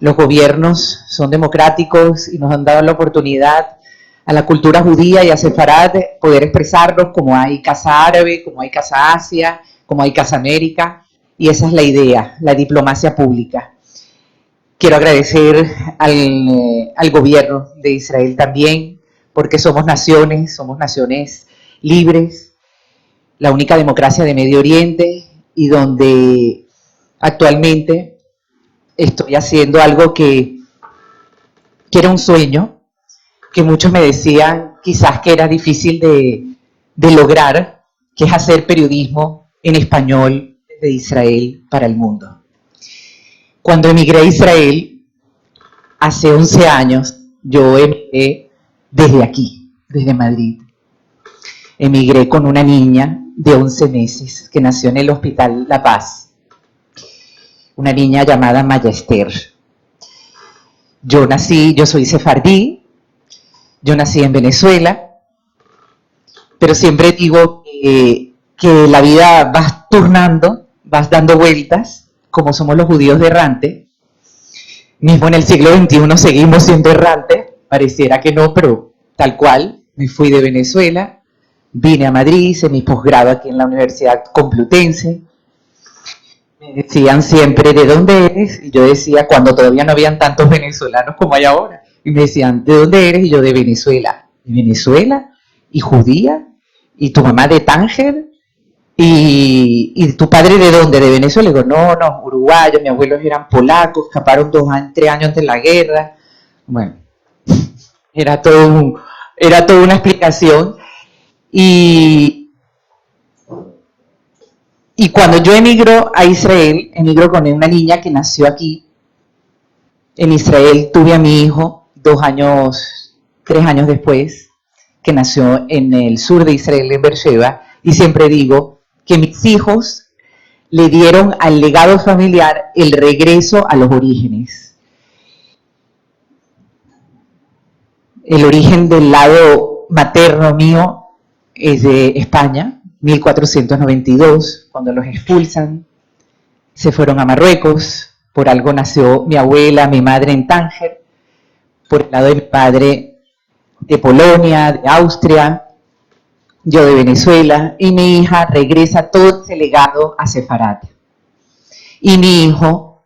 los gobiernos son democráticos y nos han dado la oportunidad a la cultura judía y a Sefarat poder expresarnos como hay Casa Árabe, como hay Casa Asia, como hay Casa América, y esa es la idea, la diplomacia pública. Quiero agradecer al gobierno de Israel también, porque somos naciones libres, la única democracia de Medio Oriente, y donde actualmente estoy haciendo algo que era un sueño, que muchos me decían quizás que era difícil de lograr, que es hacer periodismo en español de Israel para el mundo. Cuando emigré a Israel, hace 11 años, yo emigré desde aquí, desde Madrid. Emigré con una niña de 11 meses que nació en el Hospital La Paz. Una niña llamada Maya Esther. Yo soy sefardí, yo nací en Venezuela, pero siempre digo que la vida vas turnando, vas dando vueltas, como somos los judíos de errante. Mismo en el siglo XXI seguimos siendo errantes, pareciera que no, pero tal cual. Me fui de Venezuela, vine a Madrid, hice mi posgrado aquí en la Universidad Complutense. Me decían siempre, ¿de dónde eres? Y yo decía, cuando todavía no habían tantos venezolanos como hay ahora. Y me decían, ¿de dónde eres? Y yo, de Venezuela. ¿De Venezuela? ¿Y judía? ¿Y tu mamá de Tánger? ¿Y tu padre de dónde? ¿De Venezuela? Y digo, no, uruguayos, mis abuelos eran polacos, escaparon 3 años antes de la guerra. Bueno, era toda una explicación. Y Y cuando yo emigro a Israel, emigro con una niña que nació aquí. En Israel tuve a mi hijo 3 años después, que nació en el sur de Israel, en Beersheba, y siempre digo que mis hijos le dieron al legado familiar el regreso a los orígenes. El origen del lado materno mío es de España, 1492, cuando los expulsan, se fueron a Marruecos, por algo nació mi abuela, mi madre en Tánger, por el lado de mi padre de Polonia, de Austria, yo de Venezuela, y mi hija regresa todo ese legado a Sefarat. Y mi hijo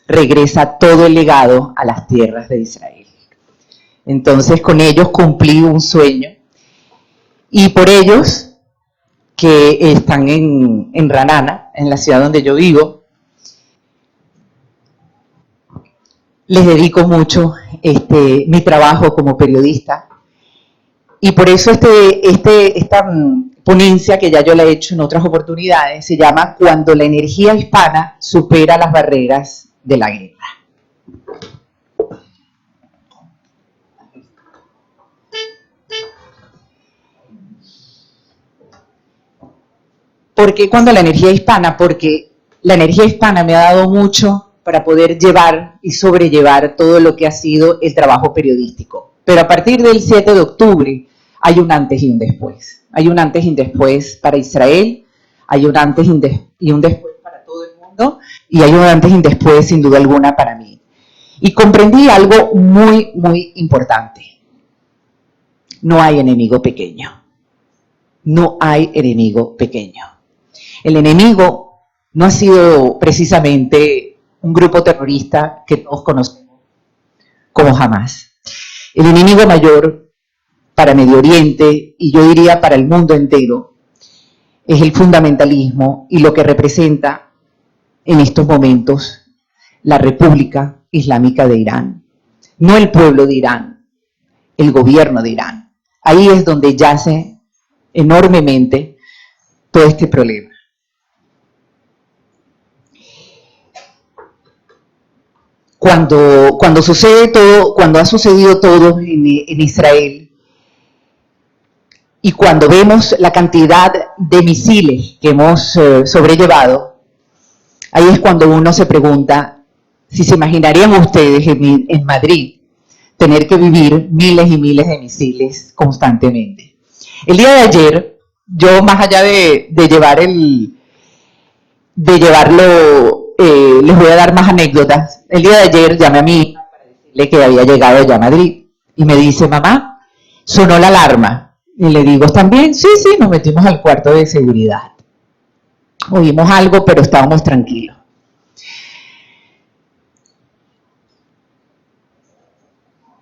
regresa todo el legado a las tierras de Israel. Entonces con ellos cumplí un sueño, y por ellos, que están en Ranana, en la ciudad donde yo vivo, les dedico mucho mi trabajo como periodista, y por eso esta ponencia, que ya yo la he hecho en otras oportunidades, se llama Cuando la energía hispana supera las barreras de la guerra. ¿Por qué cuando la energía hispana? Porque la energía hispana me ha dado mucho para poder llevar y sobrellevar todo lo que ha sido el trabajo periodístico. Pero a partir del 7 de octubre hay un antes y un después. Hay un antes y un después para Israel, hay un antes y un después para todo el mundo, y hay un antes y un después, sin duda alguna, para mí. Y comprendí algo muy, muy importante. No hay enemigo pequeño. No hay enemigo pequeño. El enemigo no ha sido precisamente un grupo terrorista que todos conocemos como Hamás. El enemigo mayor para Medio Oriente, y yo diría para el mundo entero, es el fundamentalismo y lo que representa en estos momentos la República Islámica de Irán. No el pueblo de Irán, el gobierno de Irán. Ahí es donde yace enormemente todo este problema. Cuando sucede todo, cuando ha sucedido todo en Israel, y cuando vemos la cantidad de misiles que hemos sobrellevado, ahí es cuando uno se pregunta si se imaginarían ustedes en Madrid tener que vivir miles y miles de misiles constantemente. El día de ayer, yo más allá de llevarlo, les voy a dar más anécdotas. El día de ayer llamé a mi hija para decirle que había llegado ya a Madrid, y me dice: mamá, sonó la alarma. Y le digo: ¿están bien? Sí, nos metimos al cuarto de seguridad. Oímos algo, pero estábamos tranquilos.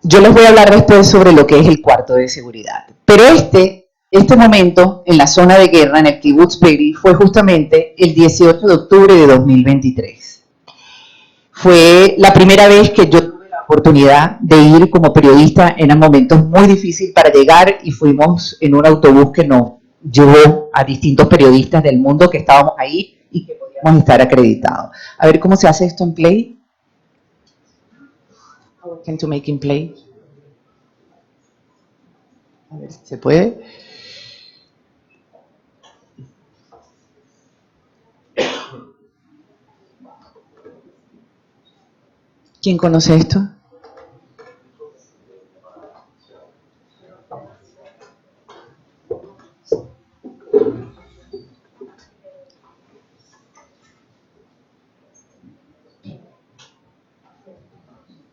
Yo les voy a hablar después sobre lo que es el cuarto de seguridad. Pero este momento en la zona de guerra, en el Kibbutz Be'eri, fue justamente el 18 de octubre de 2023. Fue la primera vez que yo tuve la oportunidad de ir como periodista en un momento muy difícil para llegar, y fuimos en un autobús que nos llevó a distintos periodistas del mundo que estábamos ahí y que podíamos estar acreditados. A ver cómo se hace esto en Play. How can to make in Play? A ver si se puede. ¿Quién conoce esto?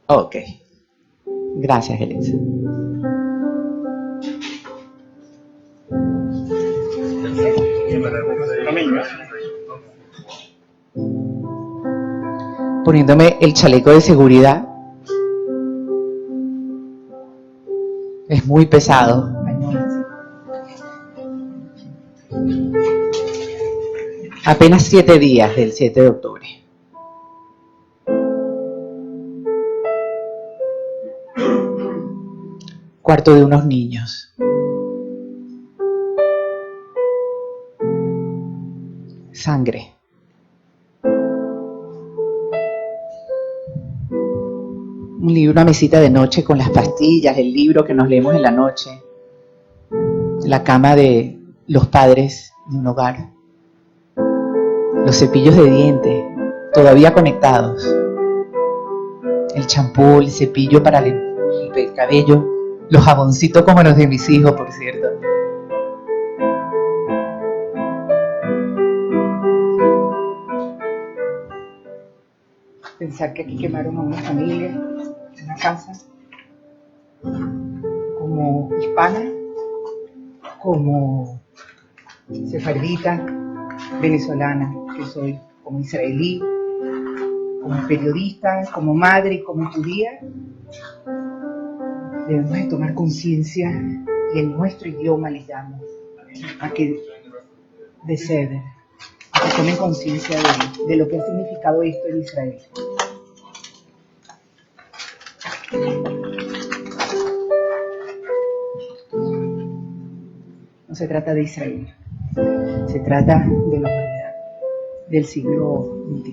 Ok. Gracias, Elisa. Poniéndome el chaleco de seguridad. Es muy pesado. Apenas 7 días del 7 de octubre. Cuarto de unos niños. sangre. Un libro, una mesita de noche con las pastillas, el libro que nos leemos en la noche, la cama de los padres de un hogar, los cepillos de dientes todavía conectados, el champú, el cepillo para el cabello, los jaboncitos como los de mis hijos, por cierto. Pensar que aquí quemaron a una familia, una casa, como hispana, como sefardita, venezolana, que soy, como israelí, como periodista, como madre y como judía, debemos de tomar conciencia y en nuestro idioma les llamo a que de ceder, a que tomen conciencia de lo que ha significado esto en Israel. No se trata de Israel, se trata de la humanidad del siglo XXI.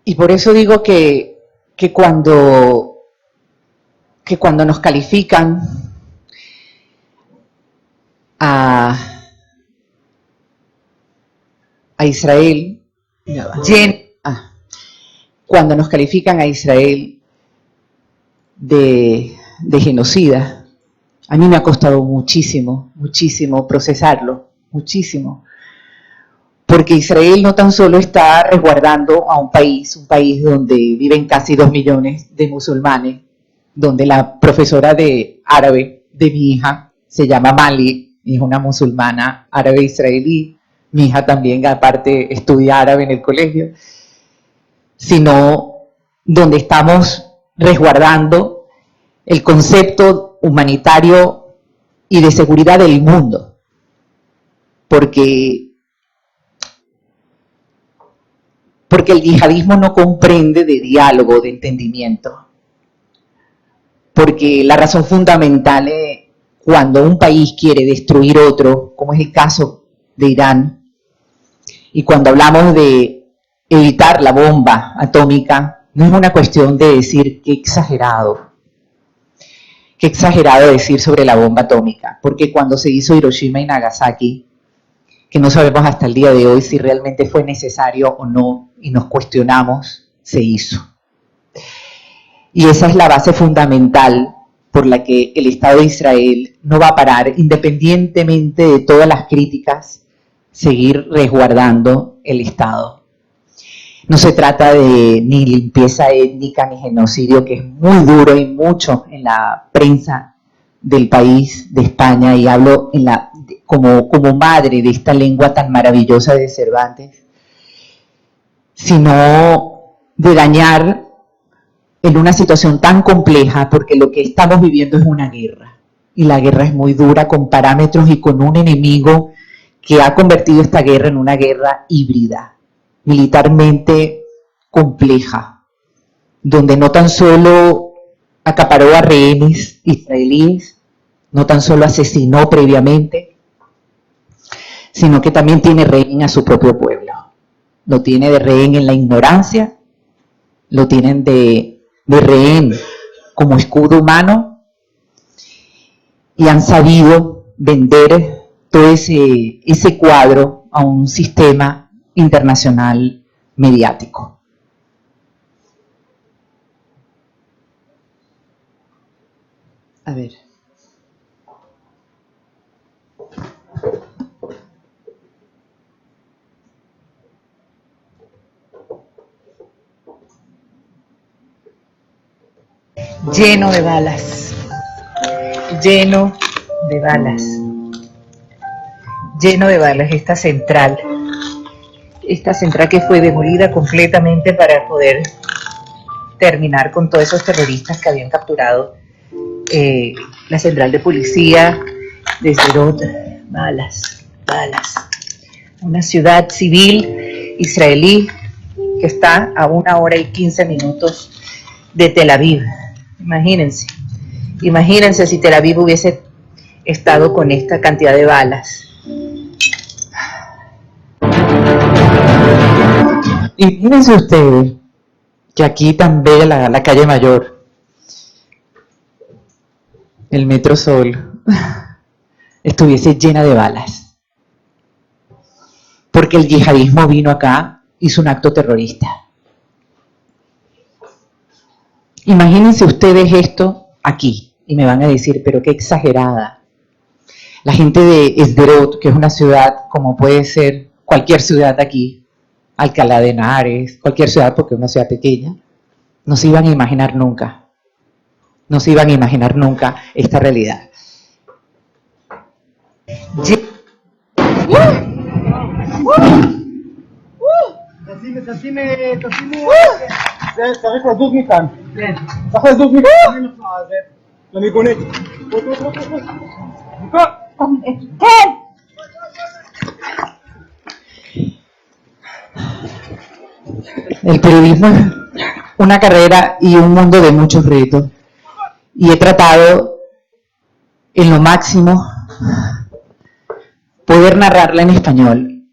Y por eso digo que cuando nos califican a Israel, cuando nos califican a Israel de genocida, a mí me ha costado muchísimo procesarlo, muchísimo. Porque Israel no tan solo está resguardando a un país donde viven casi 2 millones de musulmanes, donde la profesora de árabe de mi hija se llama Mali, y es una musulmana árabe israelí, mi hija también aparte estudia árabe en el colegio, sino donde estamos resguardando el concepto humanitario y de seguridad del mundo, porque el yihadismo no comprende de diálogo, de entendimiento, porque la razón fundamental es cuando un país quiere destruir otro, como es el caso de Irán, y cuando hablamos de evitar la bomba atómica, no es una cuestión de decir qué exagerado decir sobre la bomba atómica, porque cuando se hizo Hiroshima y Nagasaki, que no sabemos hasta el día de hoy si realmente fue necesario o no, y nos cuestionamos, se hizo. Y esa es la base fundamental por la que el Estado de Israel no va a parar, independientemente de todas las críticas, seguir resguardando el Estado. No se trata de ni limpieza étnica ni genocidio, que es muy duro y mucho en la prensa del país, de España, y hablo como madre de esta lengua tan maravillosa de Cervantes, sino de dañar en una situación tan compleja, porque lo que estamos viviendo es una guerra, y la guerra es muy dura, con parámetros y con un enemigo que ha convertido esta guerra en una guerra híbrida, militarmente compleja, donde no tan solo acaparó a rehenes israelíes, no tan solo asesinó previamente, sino que también tiene rehén a su propio pueblo. Lo tiene de rehén en la ignorancia, lo tienen de rehén como escudo humano, y han sabido vender todo ese cuadro a un sistema internacional mediático. A ver. Lleno de balas, lleno de balas, lleno de balas esta central que fue demolida completamente para poder terminar con todos esos terroristas que habían capturado la central de policía de Sderot. Balas, una ciudad civil israelí que está a 1 hora y 15 minutos de Tel Aviv. Imagínense, Imagínense si Tel Aviv hubiese estado con esta cantidad de balas. Imagínense ustedes que aquí tan bella la calle Mayor, el Metro Sol, estuviese llena de balas. Porque el yihadismo vino acá, hizo un acto terrorista. Imagínense ustedes esto aquí, y me van a decir, pero qué exagerada. La gente de Sderot, que es una ciudad como puede ser cualquier ciudad aquí, Alcalá de Henares, cualquier ciudad porque es una ciudad pequeña, no se iban a imaginar nunca, no se iban a imaginar nunca esta realidad. צריך לזוז מכאן. צריך לזוז מכאן. למיגונית. כן! El periodismo es una carrera y un mundo de muchos retos. Y he tratado en lo máximo poder narrarla en español.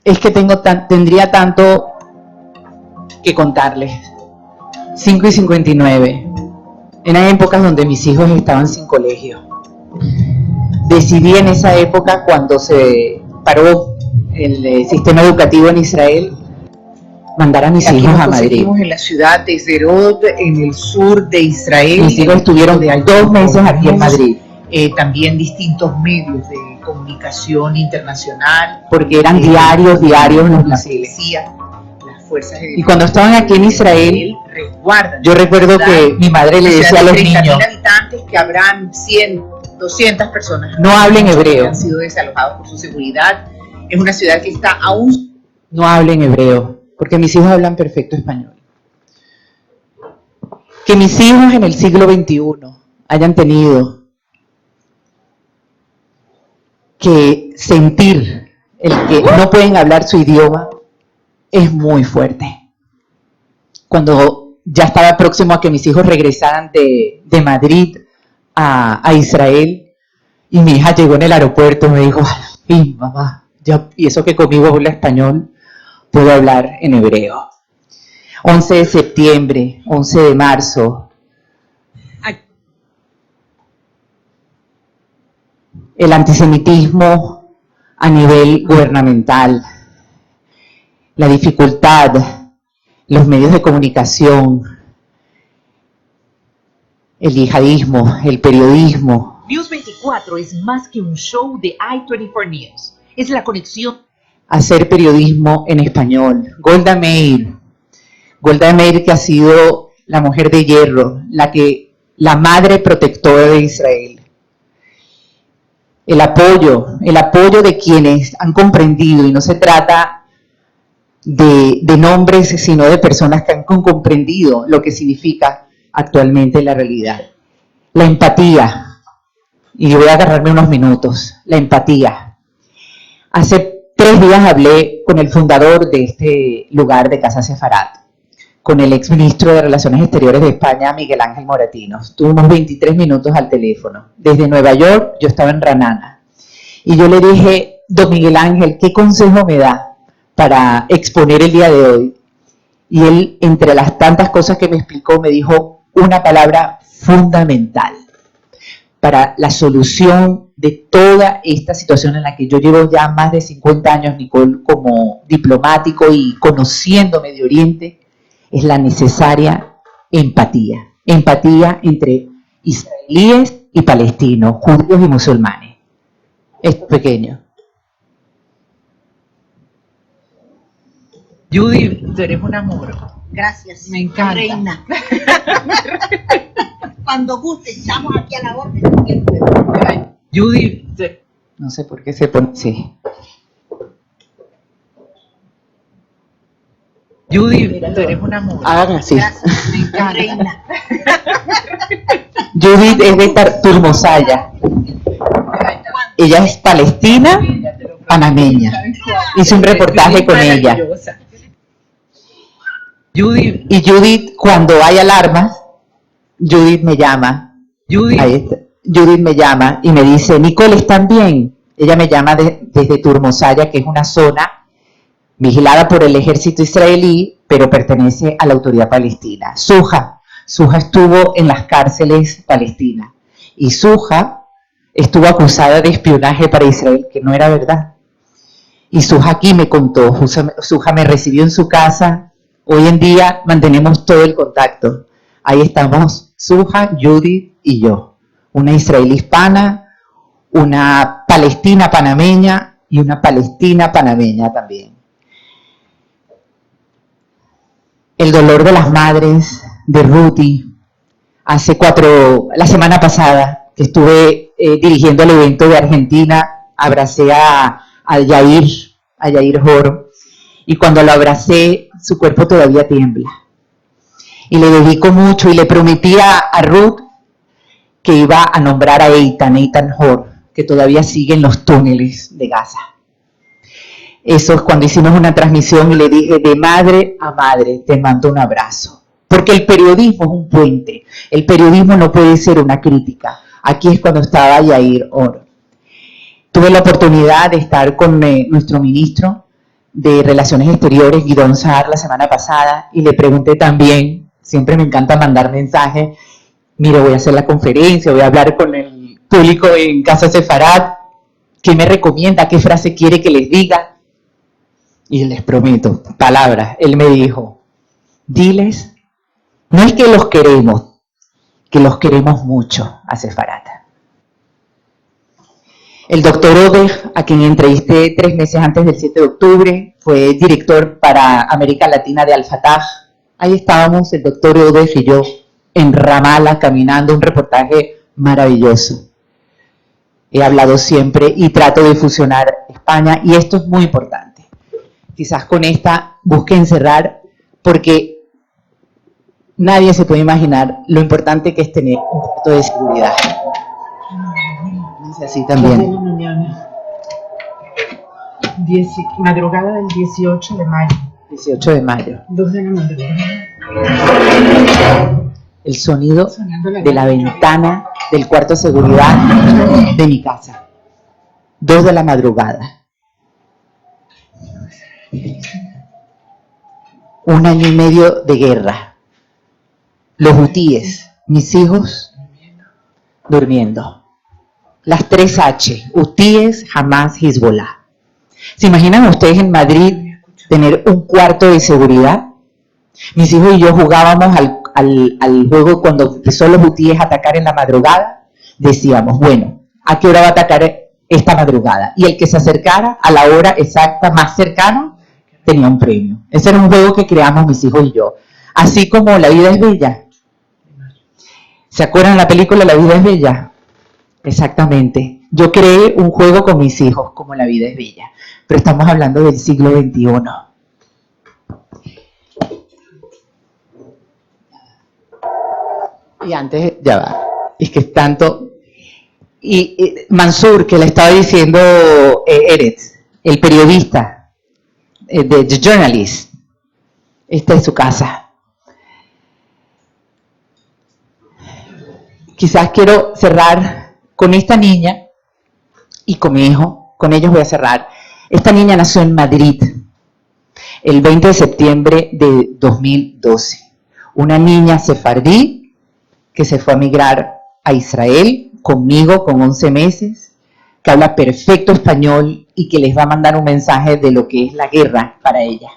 Es que tendría tanto que contarles. 5:59. Eran épocas donde mis hijos estaban sin colegio. Decidí en esa época, cuando se paró el sistema educativo en Israel, mandar a mis hijos a Madrid. En la ciudad de Sderot, en el sur de Israel. Mis hijos estuvieron 2 meses aquí en Madrid. También distintos medios de comunicación internacional. Porque eran diarios los misiles. Las fuerzas de Y cuando estaban aquí en Israel, resguardan. yo recuerdo que mi madre le decía a los niños, 30.000 habitantes, que habrán 100, 200 personas. no hablen hebreo. Han sido desalojados por su seguridad. Es una ciudad que está aún... No hablen hebreo, porque mis hijos hablan perfecto español. Que mis hijos en el siglo XXI hayan tenido que sentir el que no pueden hablar su idioma es muy fuerte. Cuando ya estaba próximo a que mis hijos regresaran de Madrid a Israel, y mi hija llegó en el aeropuerto, me dijo, al fin, mamá, ya, y eso que conmigo habla español, puedo hablar en hebreo. 11 de septiembre, 11 de marzo. El antisemitismo a nivel gubernamental, la dificultad, los medios de comunicación, el yihadismo, el periodismo. News 24 es más que un show de I-24 News. Es la conexión. Hacer periodismo en español. Golda Meir, que ha sido la mujer de hierro, la madre protectora de Israel. El apoyo de quienes han comprendido, y no se trata de nombres, sino de personas que han comprendido lo que significa actualmente la realidad. La empatía, y voy a agarrarme unos minutos, la empatía. Hace 3 días hablé con el fundador de este lugar de Casa Sefarat, con el exministro de Relaciones Exteriores de España, Miguel Ángel Moratinos. Tuvimos 23 minutos al teléfono. Desde Nueva York, yo estaba en Ranana. Y yo le dije, don Miguel Ángel, ¿qué consejo me da para exponer el día de hoy? Y él, entre las tantas cosas que me explicó, me dijo una palabra fundamental para la solución de toda esta situación en la que yo llevo ya más de 50 años, Nicole, como diplomático y conociendo Medio Oriente, es la necesaria empatía. Empatía entre israelíes y palestinos, judíos y musulmanes. Es pequeño. Judy, tú eres un amor. Gracias. Me encanta. Reina. Cuando guste, estamos aquí a la orden. Judy, no sé por qué se pone así. Judy, tú eres un amor. Hagan así. Gracias. Me encanta. Reina. Judith es de Turmosaya. Ella es palestina, panameña. Hice un reportaje con ella. Judy. Y Judith, cuando hay alarmas, Judith me llama. Judith. Ahí está. Judith me llama y me dice, Nicole, ¿están bien? Ella me llama desde Turmosaya, que es una zona vigilada por el ejército israelí, pero pertenece a la autoridad palestina. Suja estuvo en las cárceles palestinas y Suja estuvo acusada de espionaje para Israel, que no era verdad. Y Suja aquí me contó, Suja me recibió en su casa, hoy en día mantenemos todo el contacto. Ahí estamos Suja, Judith y yo, una israelí hispana, una palestina panameña y una palestina panameña también. El dolor de las madres de Ruti. La semana pasada que estuve dirigiendo el evento de Argentina, abracé a Yair Jor, y cuando lo abracé, su cuerpo todavía tiembla. Y le dedico mucho y le prometí a Ruth que iba a nombrar a Eitan Jor, que todavía sigue en los túneles de Gaza. Eso es cuando hicimos una transmisión y le dije, de madre a madre, te mando un abrazo. Porque el periodismo es un puente. El periodismo no puede ser una crítica. Aquí es cuando estaba Yair Jor. Tuve la oportunidad de estar con nuestro ministro de Relaciones Exteriores, Guidón Saar, la semana pasada, y le pregunté también, siempre me encanta mandar mensajes, mire, voy a hacer la conferencia, voy a hablar con el público en Casa Sefarat, ¿qué me recomienda? ¿Qué frase quiere que les diga? Y les prometo, palabras, él me dijo, diles, no es que los queremos mucho a Sefarat. El doctor Odeh, a quien entrevisté 3 meses antes del 7 de octubre, fue director para América Latina de Al-Fatah. Ahí estábamos, el doctor Odeh y yo, en Ramallah, caminando, un reportaje maravilloso. He hablado siempre y trato de fusionar España, y esto es muy importante. Quizás con esta busque encerrar, porque nadie se puede imaginar lo importante que es tener un cuarto de seguridad. Es así también. Madrugada del 18 de mayo. 18 de mayo. 2 de la madrugada. El sonido de la ventana del cuarto de seguridad de mi casa. 2 de la madrugada. 1 año y medio de guerra. Los hutíes, mis hijos, durmiendo. Las 3 H, hutíes, Hamas, Hezbollah. ¿Se imaginan ustedes en Madrid tener un cuarto de seguridad? Mis hijos y yo jugábamos al juego cuando empezó los hutíes a atacar en la madrugada. Decíamos, bueno, ¿a qué hora va a atacar esta madrugada? Y el que se acercara a la hora exacta más cercana tenía un premio. Ese era un juego que creamos mis hijos y yo. Así como La vida es bella. ¿Se acuerdan la película La vida es bella? Exactamente. Yo creé un juego con mis hijos como La vida es bella. Pero estamos hablando del siglo XXI. Y antes, ya va. Es que es tanto. Y Mansur, que le estaba diciendo Eretz, el periodista, The Journalist, está en su casa. Quizás quiero cerrar con esta niña y con mi hijo, con ellos voy a cerrar. Esta niña nació en Madrid el 20 de septiembre de 2012. Una niña sefardí que se fue a migrar a Israel conmigo con 11 meses, que habla perfecto español y que les va a mandar un mensaje de lo que es la guerra para ella.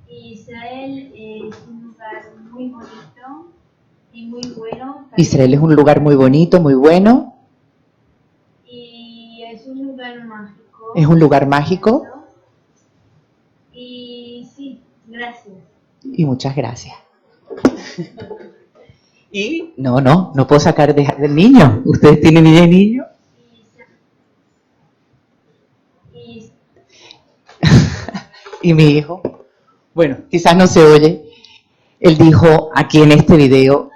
Israel es un lugar muy bonito y muy bueno. Israel es un lugar muy bonito, muy bueno. Y es un lugar mágico. Es un lugar mágico. Y sí, gracias. Y muchas gracias. Y no puedo sacar del niño. ¿Ustedes tienen niña y niño? Y mi hijo, bueno, quizás no se oye, él dijo aquí en este video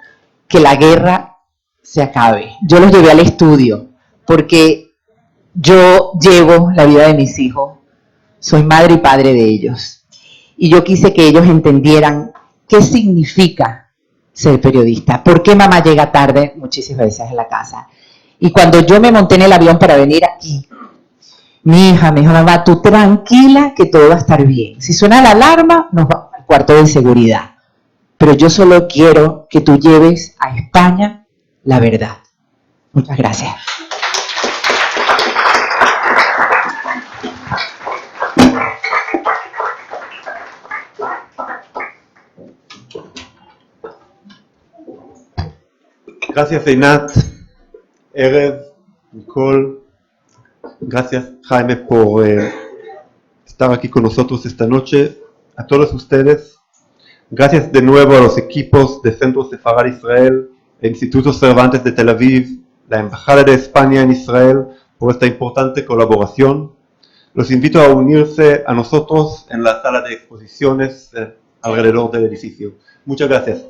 que la guerra se acabe. Yo los llevé al estudio porque yo llevo la vida de mis hijos, soy madre y padre de ellos. y yo quise que ellos entendieran qué significa ser periodista, por qué mamá llega tarde muchísimas veces a la casa. Y cuando yo me monté en el avión para venir aquí, mi hija me dijo, mamá, tú tranquila que todo va a estar bien. Si suena la alarma, nos vamos al cuarto de seguridad. Pero yo solo quiero que tú lleves a España la verdad. Muchas gracias. Gracias Einat, Erev, Nicole, gracias Jaime por estar aquí con nosotros esta noche. A todos ustedes, gracias de nuevo a los equipos de Centro Sefarad Israel, el Instituto Cervantes de Tel Aviv, la Embajada de España en Israel por esta importante colaboración. Los invito a unirse a nosotros en la sala de exposiciones alrededor del edificio. Muchas gracias.